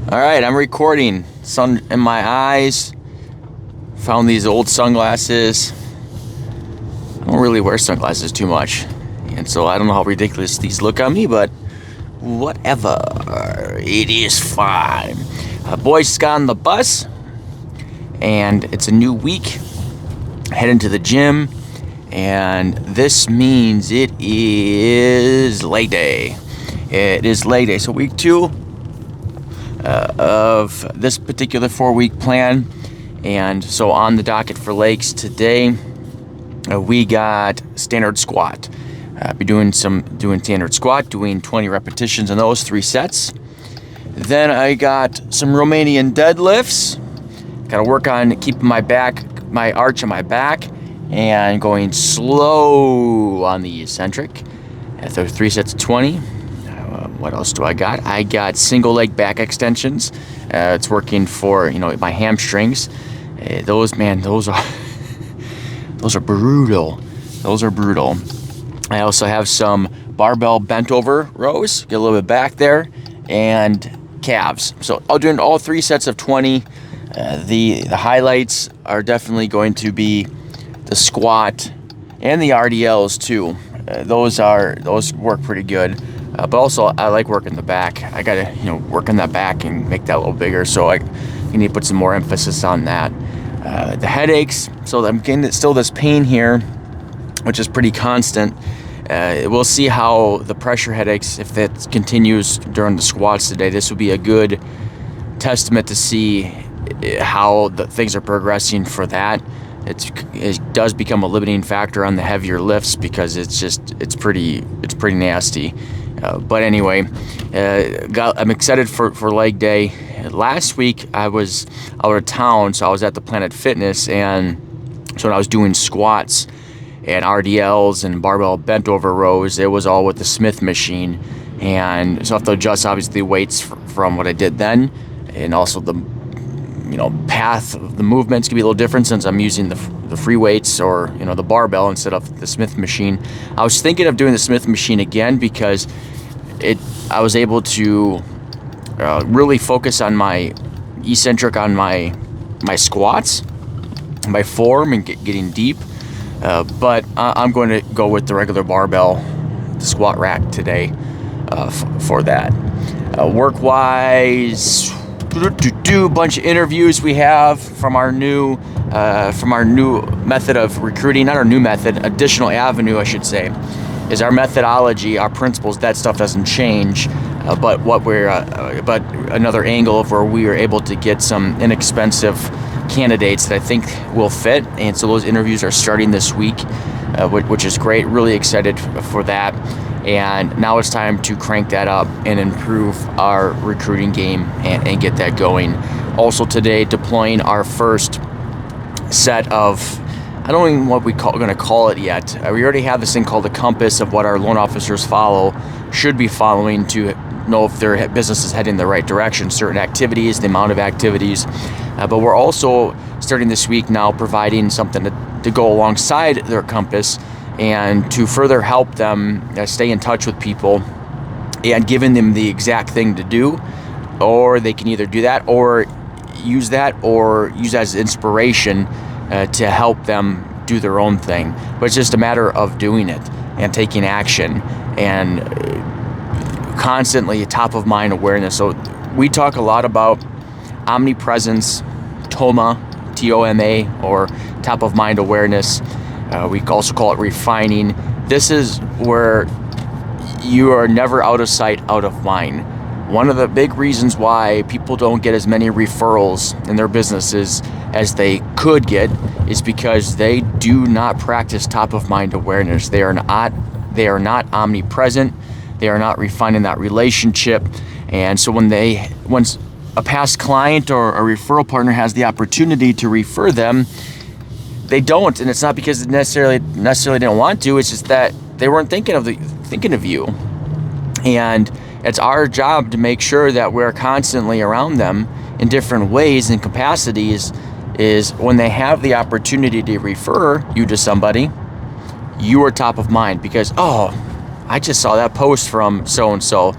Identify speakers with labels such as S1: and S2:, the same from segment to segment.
S1: All right, I'm recording. Sun in my eyes. Found these old sunglasses. I don't really wear sunglasses too much, and so I don't know how ridiculous these look on me, but whatever. It is fine. Boys just got on the bus, and it's a new week. Heading to the gym, and this means it is leg day. It is leg day, so week 2 of this particular 4-week plan. And so on the docket for legs today, we got standard squat. Be doing standard squat, doing 20 repetitions in those 3 sets. Then I got some Romanian deadlifts. Got to work on keeping my arch on my back, and going slow on the eccentric. After 3 sets of 20. What else do I got? I got single leg back extensions. It's working for my hamstrings. Those are brutal. Those are brutal. I also have some barbell bent over rows. Get a little bit back there, and calves. So I'll do all 3 sets of 20. The highlights are definitely going to be the squat and the RDLs too. Those work pretty good. But also I like working the back. I gotta work on that back and make that a little bigger. So I need to put some more emphasis on that. The headaches. So I'm getting still this pain here, which is pretty constant. We'll see how the pressure headaches, if that continues during the squats today. This will be a good testament to see how the things are progressing for that. It does become a limiting factor on the heavier lifts because it's pretty nasty. But anyway, I'm excited for leg day. Last week I was out of town, so I was at the Planet Fitness, and so when I was doing squats and RDLs and barbell bent over rows, it was all with the Smith machine, and so I have to adjust obviously weights from what I did then, and also the path of the movements can be a little different since I'm using the free weights or the barbell instead of the Smith machine. I was thinking of doing the Smith machine again because I was able to really focus on my eccentric on my squats, my form, and getting deep. But I'm going to go with the regular barbell, the squat rack today for that. Work-wise, a bunch of interviews we have from our new method of recruiting. Not our new method, additional avenue I should say, is our methodology, our principles. That stuff doesn't change, but but another angle of where we are able to get some inexpensive candidates that I think will fit. And so those interviews are starting this week, which is great. Really excited for that. And now it's time to crank that up and improve our recruiting game and get that going. Also today, deploying our first set of, I don't even know what we're going to call it yet. We already have this thing called the compass of what our loan officers should be following to know if their business is heading in the right direction, certain activities, the amount of activities. But we're also starting this week now providing something to go alongside their compass and to further help them stay in touch with people, and giving them the exact thing to do, or they can either do that or use that as inspiration to help them do their own thing. But it's just a matter of doing it and taking action and constantly top of mind awareness. So we talk a lot about omnipresence, TOMA, TOMA, or top of mind awareness. We also call it refining. This is where you are never out of sight, out of mind. One of the big reasons why people don't get as many referrals in their businesses as they could get is because they do not practice top of mind awareness. They are not omnipresent. They are not refining that relationship. And so once a past client or a referral partner has the opportunity to refer them, they don't, and it's not because they necessarily didn't want to. It's just that they weren't thinking of you. And it's our job to make sure that we're constantly around them in different ways and capacities. Is when they have the opportunity to refer you to somebody, you are top of mind because I just saw that post from so and so.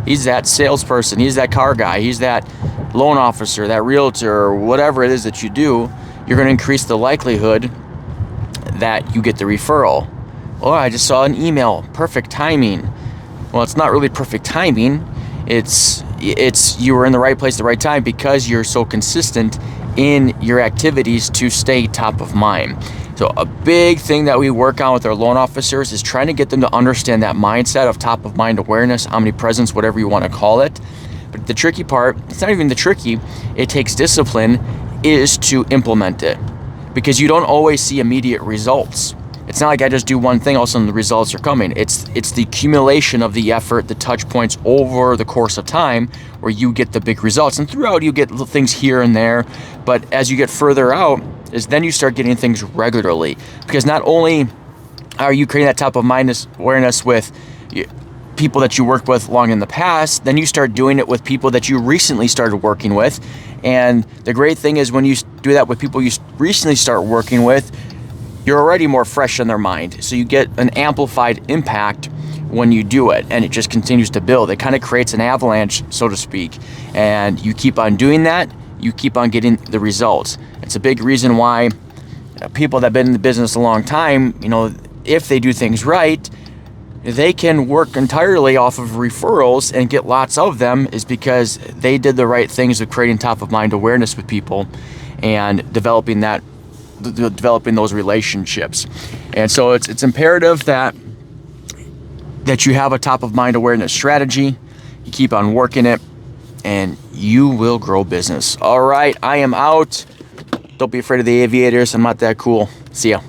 S1: He's that salesperson. He's that car guy. He's that loan officer, that realtor, or whatever it is that you do. You're going to increase the likelihood that you get the referral. Oh, I just saw an email. Perfect timing. Well, it's not really perfect timing. It's you were in the right place at the right time because you're so consistent in your activities to stay top of mind. So a big thing that we work on with our loan officers is trying to get them to understand that mindset of top of mind awareness, omnipresence, whatever you want to call it. But the tricky part, it's not even the tricky, it takes discipline, is to implement it. Because you don't always see immediate results. It's not like I just do one thing, all of a sudden the results are coming. It's the accumulation of the effort, the touch points over the course of time where you get the big results. And throughout you get little things here and there, but as you get further out, is then you start getting things regularly. Because not only are you creating that top of mind awareness with people that you worked with long in the past, then you start doing it with people that you recently started working with. And the great thing is when you do that with people you recently start working with, you're already more fresh in their mind. So you get an amplified impact when you do it, and it just continues to build. It kind of creates an avalanche, so to speak. And you keep on doing that, you keep on getting the results. It's a big reason why people that have been in the business a long time, if they do things right, they can work entirely off of referrals and get lots of them, is because they did the right things of creating top of mind awareness with people and developing those relationships. And so it's imperative that you have a top of mind awareness strategy. You keep on working it and you will grow business. All right, I am out. Don't be afraid of the aviators. I'm not that cool. See ya.